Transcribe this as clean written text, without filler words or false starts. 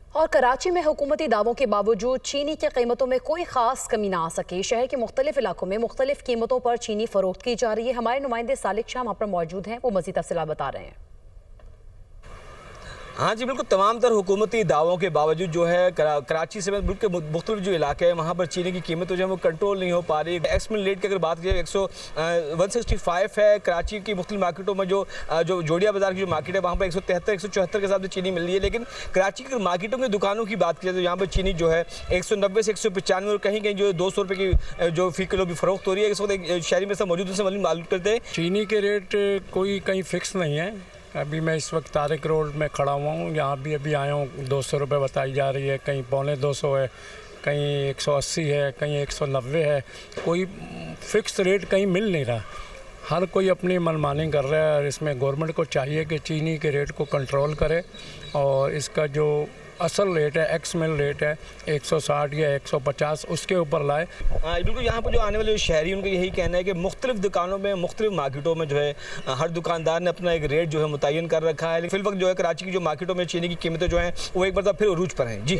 और कराची में हुकूमती दावों के बावजूद चीनी की कीमतों में कोई खास कमी ना आ सकी। शहर के मुख्तलिफ इलाकों में मुख्तलिफ कीमतों पर चीनी फरोख्त की जा रही है। हमारे नुमाइंदे सालिक शाह वहाँ पर मौजूद हैं, वो मज़ीद तफसीलात बता रहे हैं। हाँ जी बिल्कुल, तमाम तर हुकूमती दावों के बावजूद जो है कराची से बिल्कुल मुख्तलिफ जो इलाके हैं वहाँ पर चीनी की कीमत जो है वो कंट्रोल नहीं हो पा रही। एक्स मिल रेट की अगर बात करें 165 है। कराची की मुख्तलिफ मार्केटों में जो जोड़िया बाजार की जो मार्केट है वहाँ पर 173 174 के हिसाब से चीनी मिल रही है। लेकिन कराची की मार्केटों की दुकानों की बात करें तो यहाँ पर चीनी जो है 190 से 195 और कहीं कहीं जो 200 रुपये की जो फी किलो भी फरोख्त हो रही है। इस वक्त शहरी में सब मौजूद उनसे मालूम करते हैं। चीनी के रेट कोई कहीं फिक्स नहीं है। अभी मैं इस वक्त तारिक रोड में खड़ा हुआ हूँ, यहाँ भी अभी आया हूँ। 200 रुपये बताई जा रही है, कहीं 250 है, कहीं 180 है, कहीं 190 है। कोई फिक्स रेट कहीं मिल नहीं रहा। हर कोई अपनी मनमानी कर रहा है और इसमें गवर्नमेंट को चाहिए कि चीनी के रेट को कंट्रोल करे और इसका जो असल रेट है, एक्स मिल रेट है 160 या 150, उसके ऊपर लाए। बिल्कुल, यहाँ पर जो आने वाले शहरी उनका यही कहना है कि मुख्तलिफ दुकानों में मुख्तलिफ मार्केटों में जो है हर दुकानदार ने अपना एक रेट जो है मुतय्यन कर रखा है। लेकिन फिल वक्त जो है कराची की जो मार्केटों में चीनी की कीमतें जो हैं वो एक बार फिर उरूज पर हैं। जी।